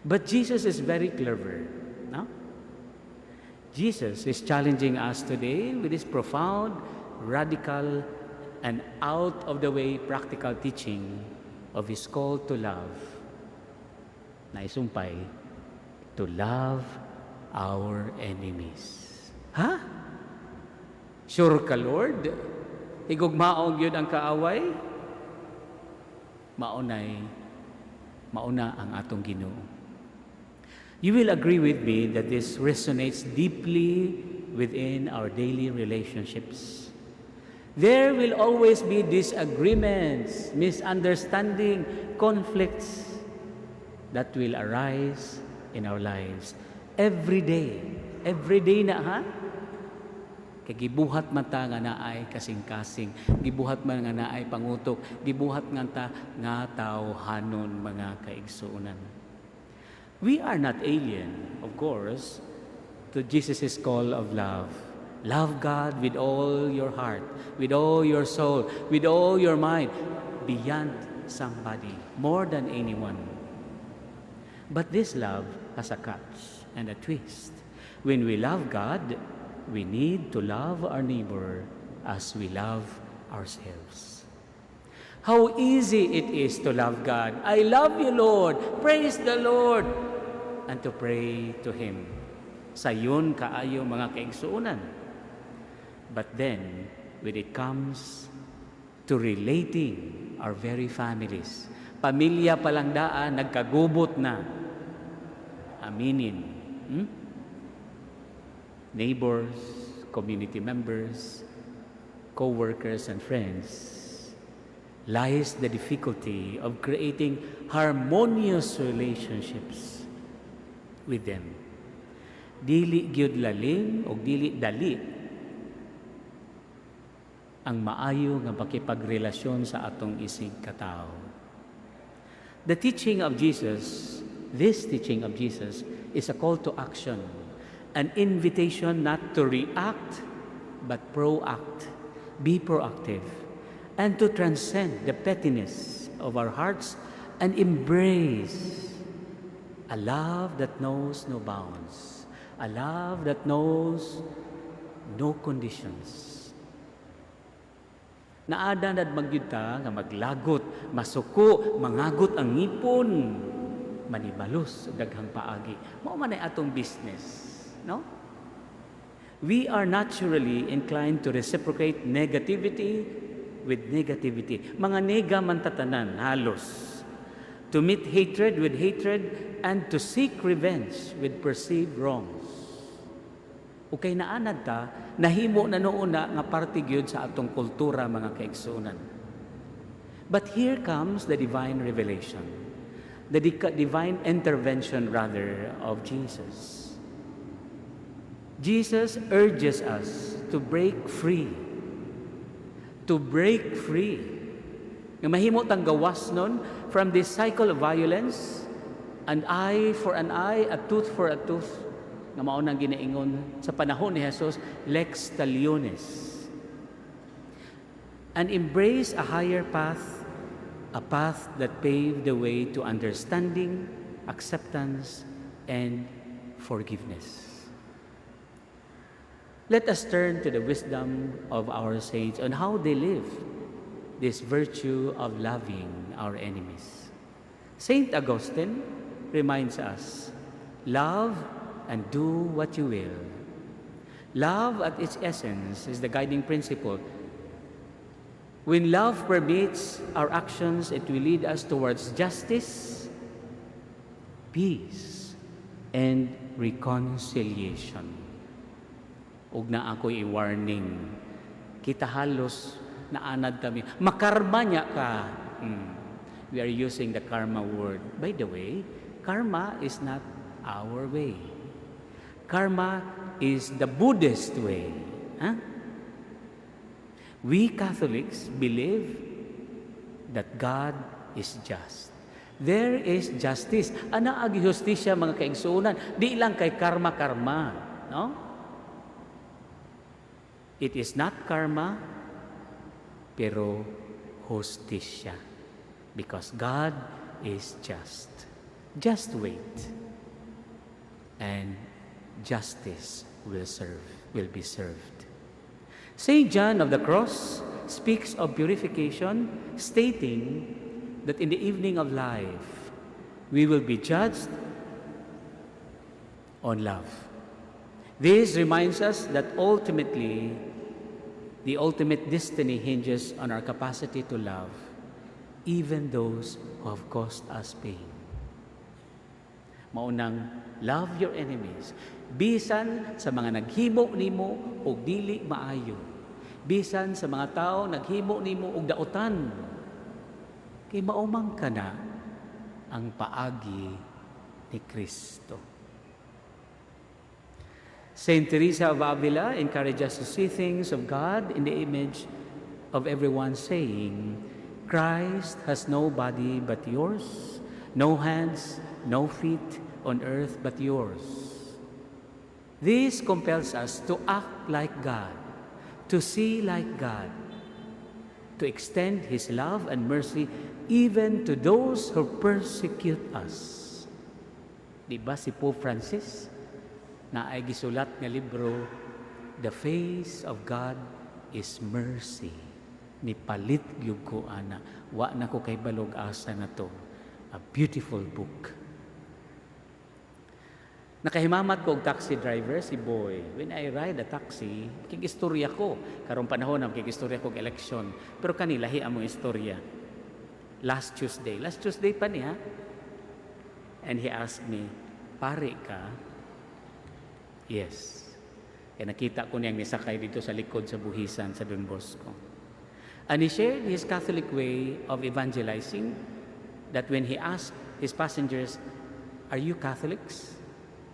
But Jesus is very clever. No? Jesus is challenging us today with this profound, radical, and out-of-the-way practical teaching of His call to love. Naisumpay, to love our enemies. Ha? Sure ka, Lord? Higugmaong yun ang kaaway? Mauna ang atong Ginoo. You will agree with me that this resonates deeply within our daily relationships. There will always be disagreements, misunderstanding, conflicts that will arise in our lives. Every day na ha? Kay gibuhat man ta nga naay kasing-kasing, gibuhat man nga naay pangutok, gibuhat nga ta nga tawhanon mga kaigsuonan. We are not alien, of course, to Jesus' call of love. Love God with all your heart, with all your soul, with all your mind, beyond somebody, more than anyone. But this love has a catch and a twist. When we love God, we need to love our neighbor as we love ourselves. How easy it is to love God. I love you, Lord. Praise the Lord. And to pray to Him. Sayon kaayo mga kaigsuonan. But then, when it comes to relating our very families, pamilya palang daan, nagkagubot na. Aminin. Neighbors, community members, co-workers, and friends, lies the difficulty of creating harmonious relationships with them. Dili gyud lalim o dili dali ang maayo nga pakipagrelasyon sa atong isig katao. The teaching of Jesus, this teaching of Jesus, is a call to action, an invitation not to react but proact, be proactive, and to transcend the pettiness of our hearts and embrace a love that knows no bounds, a love that knows no conditions. Naada nad magyuta nga maglagot, masuko, mangagot ang ngipon, manibalos ug daghang paagi. Mao man ay atong business, no? We are naturally inclined to reciprocate negativity with negativity. Mga nega man tatanan halos. To meet hatred with hatred and to seek revenge with perceived wrongs. Okay naanad ta, nahimo na noon na nga parte gyud sa atong kultura mga kaigsuonan. But here comes the divine revelation, the divine intervention rather of Jesus. Jesus urges us to break free. To break free. Nga mahimo tang gawas nun from this cycle of violence, an eye for an eye, a tooth for a tooth, nga mao nang ginaingon sa panahon ni Jesus, lex talionis. And embrace a higher path, a path that paved the way to understanding, acceptance, and forgiveness. Let us turn to the wisdom of our saints on how they live this virtue of loving our enemies. Saint Augustine reminds us, love and do what you will. Love at its essence is the guiding principle. When love permeates our actions, it will lead us towards justice, peace, and reconciliation. Ug na ako'y i-warning, kita halos naanad kami, makarma niya ka. We are using the karma word. By the way, karma is not our way. Karma is the Buddhist way. Huh? We Catholics believe that God is just. There is justice. Ana agi justisya mga kaigsuonan, di lang kay karma-karma, no? It is not karma, pero hostisya. Because God is just. Just wait, and justice will be served. Saint John of the Cross speaks of purification, stating that in the evening of life, we will be judged on love. This reminds us that ultimately, the ultimate destiny hinges on our capacity to love, even those who have caused us pain. Maunang, love your enemies. Bisan sa mga naghimo nimo og dili maayo. Bisan sa mga tao naghimo nimo og dautan. Kay maumang ka na ang paagi ni Kristo. Saint Teresa of Avila encourages us to see things of God in the image of everyone, saying, Christ has no body but yours, no hands, no feet on earth but yours. This compels us to act like God, to see like God, to extend His love and mercy even to those who persecute us. Diba si Pope Francis na ay gisulat nga libro, The Face of God is Mercy. Ni palit gyud ko ana, wa na ko kay balog asa na to. A beautiful book. Nakahimamat ko og taxi driver si Boy. When I ride a taxi, kigistorya ko. Karong panahon na kigistorya ko og election. Pero kanilahi among istorya. Last Tuesday pa niya. And he asked me, pare ka? Yes. Kaya nakita ko niyang nisakay dito sa likod sa buhisan sa Don Bosco. And he shared his Catholic way of evangelizing, that when he asked his passengers, are you Catholics?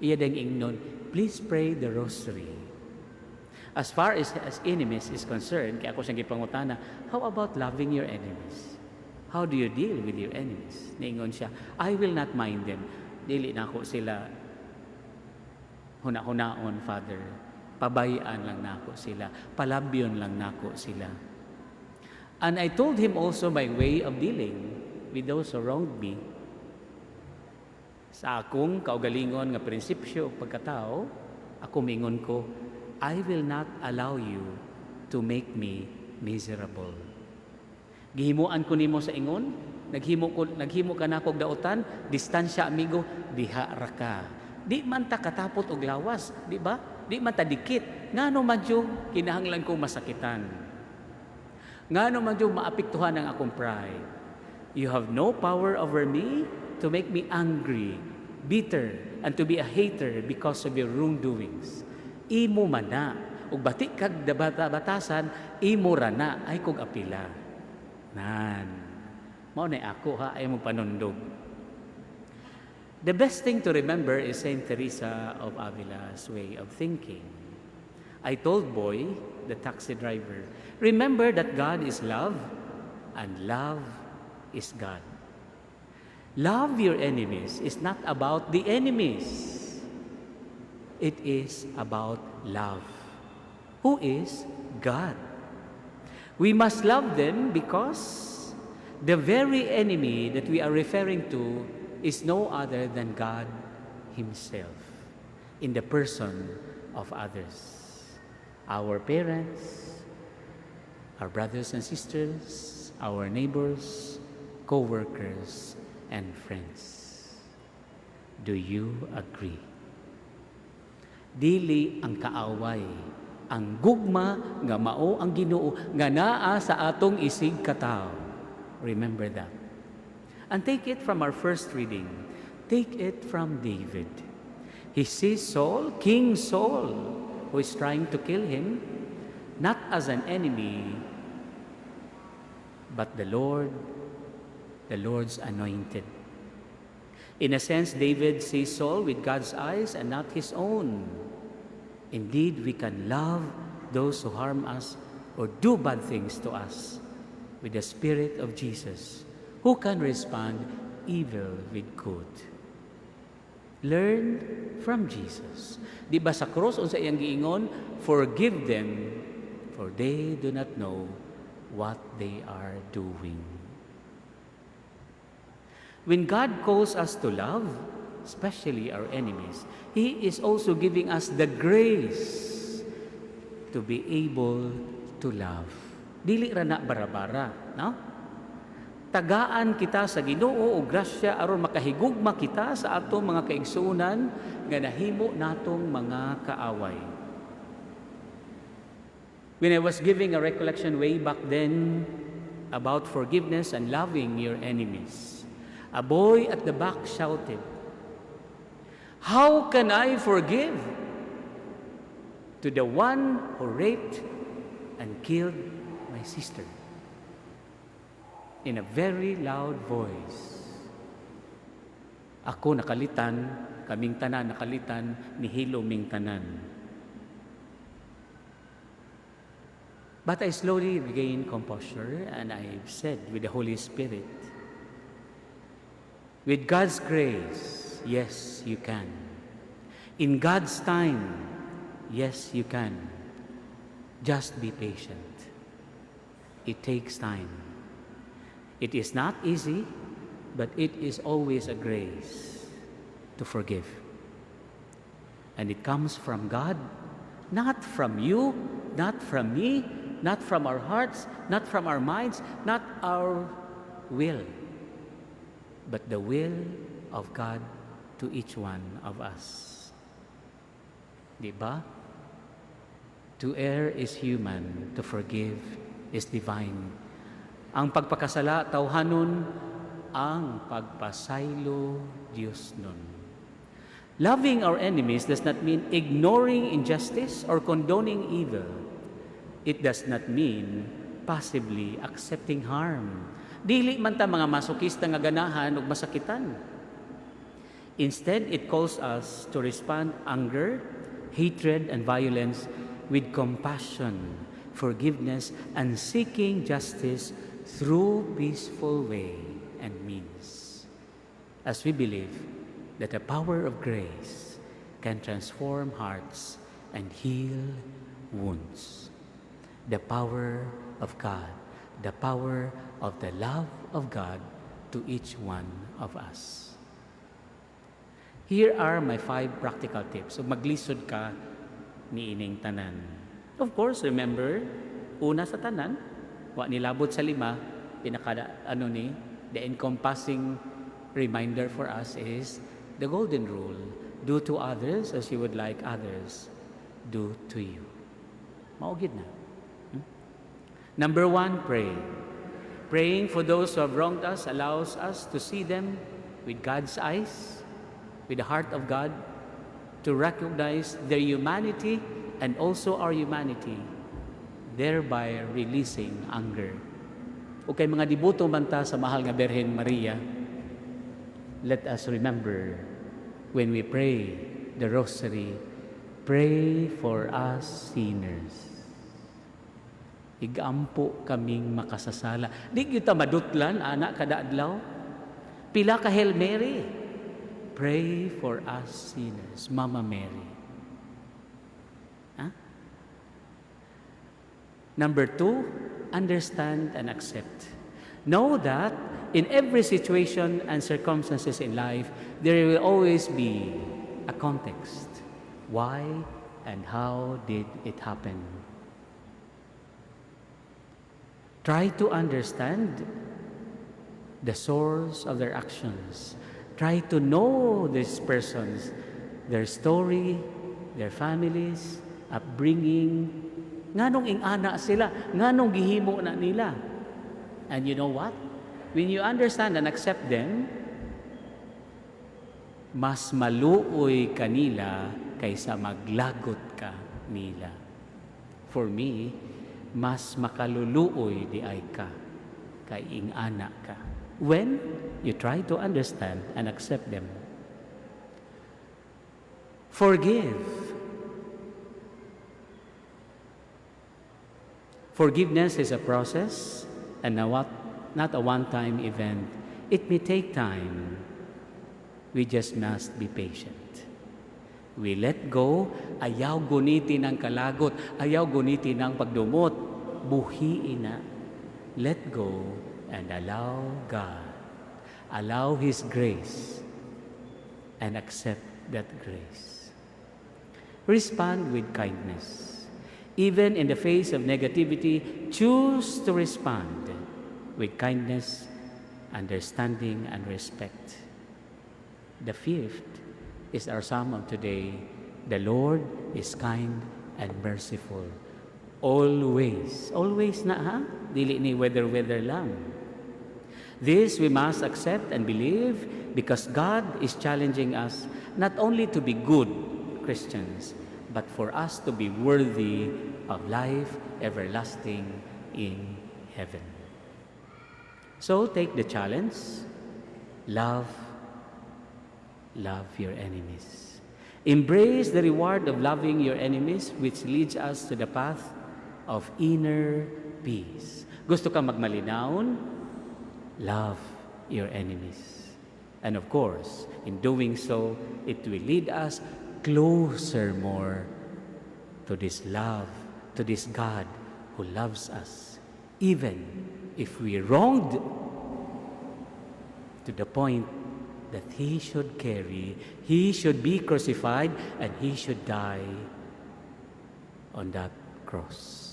Iya dang ingnon, please pray the rosary. As far as enemies is concerned, kaya ako siyang gipangutana, how about loving your enemies? How do you deal with your enemies? Niingon siya, I will not mind them. Dili na ako sila huna-hunaon, Father. Pabayaan lang na ako sila. Palabyon lang na ako sila. And I told him also my way of dealing with those who wronged me. Sa akong kaugalingon nga prinsipyo o pagkatao, ako mingon ko, I will not allow you to make me miserable. Gihimuan ko nimo sa ingon, naghimo ka na kog dautan, distansya amigo, diha ra ka. Di man ta katapot og lawas, di ba? Di man ta dikit. Ngano man jud kinahanglan kong masakitan. Ngano man jud maapektuhan ang akong pride. You have no power over me to make me angry, bitter, and to be a hater because of your wrongdoings. Imo man na, ug batik kag batasan, imo ra na, ay kog apila. Nan, mao na ako ha, ay mo panundog. The best thing to remember is Saint Teresa of Avila's way of thinking. I told Boy, the taxi driver, remember that God is love, and love is God. Love your enemies is not about the enemies. It is about love. Who is God? We must love them because the very enemy that we are referring to is no other than God Himself in the person of others. Our parents, our brothers and sisters, our neighbors, co-workers, and friends. Do you agree? Dili ang kaaway, ang gugma nga mao ang Ginoo nga naa sa atong isig katao. Remember that. And take it from our first reading. Take it from David. He sees Saul, King Saul, who is trying to kill him, not as an enemy, but the Lord's anointed. In a sense, David sees Saul with God's eyes and not his own. Indeed, we can love those who harm us or do bad things to us with the Spirit of Jesus, who can respond evil with good. Learn from Jesus. Di ba sa cross unsa iyang giingon, forgive them for they do not know what they are doing. When God calls us to love, especially our enemies, He is also giving us the grace to be able to love. Dili ra na bara-bara, no? Tagaan kita sa Ginoo og grasya aron makahigugma kita sa atong mga kaigsuonan nga nahimo natong mga kaaway. When I was giving a recollection way back then about forgiveness and loving your enemies, a boy at the back shouted, "How can I forgive to the one who raped and killed my sister?" In a very loud voice. Ako nakalitan, kaming tanan nakalitan, nihilo ming tanan. But I slowly regained composure and I said with the Holy Spirit, with God's grace, yes, you can. In God's time, yes, you can. Just be patient. It takes time. It is not easy, but it is always a grace to forgive. And it comes from God, not from you, not from me, not from our hearts, not from our minds, not our will, but the will of God to each one of us. Diba? To err is human, to forgive is divine. Ang pagpakasala, tawhanon, ang pagpasaylo, Diyos nun. Loving our enemies does not mean ignoring injustice or condoning evil. It does not mean passively accepting harm. Dili man ta mga masokista nga ganahan ug masakitan. Instead, it calls us to respond anger, hatred, and violence with compassion, forgiveness, and seeking justice through peaceful way and means. As we believe that the power of grace can transform hearts and heal wounds. The power of God, the power of the love of God to each one of us. Here are my 5 practical tips. So maglisod ka ni ining tanan. Of course, remember, una sa tanan, wa nilabot sa 5, the encompassing reminder for us is the golden rule. Do to others as you would like others do to you. Maugid na. Number 1, pray. Praying for those who have wronged us allows us to see them with God's eyes, with the heart of God, to recognize their humanity and also our humanity, thereby releasing anger. O kay mga dibuto man ta sa mahal nga Birhen Maria, let us remember when we pray the rosary, pray for us sinners. Igampo kaming makasasala. Di kita madutlan, anak kada adlaw. Pila ka Hail Mary. Pray for us sinners, Mama Mary. Huh? Number 2, understand and accept. Know that in every situation and circumstances in life, there will always be a context. Why and how did it happen? Try to understand the source of their actions. Try to know these persons, their story, their families, upbringing, nganong ingana sila, nganong gihimo na nila. And you know what? When you understand and accept them, mas maluoy kanila kaysa maglagot ka nila. For me, mas makaluluoy di ay ka, kay ingana ka. When you try to understand and accept them. Forgive. Forgiveness is a process and not a one-time event. It may take time. We just must be patient. We let go, ayaw gunitin ng kalagot, ayaw gunitin ng pagdumot, buhiin na. Let go and allow God. Allow His grace and accept that grace. Respond with kindness. Even in the face of negativity, choose to respond with kindness, understanding, and respect. The fifth is our psalm of today. The Lord is kind and merciful. Always. Always na ha? Dili ni weather lang. This we must accept and believe because God is challenging us not only to be good Christians, but for us to be worthy of life everlasting in heaven. So take the challenge. Love your enemies. Embrace the reward of loving your enemies, which leads us to the path of inner peace. Gusto ka magmalinawon? Love your enemies. And of course, in doing so, it will lead us closer more to this love, to this God who loves us, even if we wronged to the point that He should carry, He should be crucified, and He should die on that cross.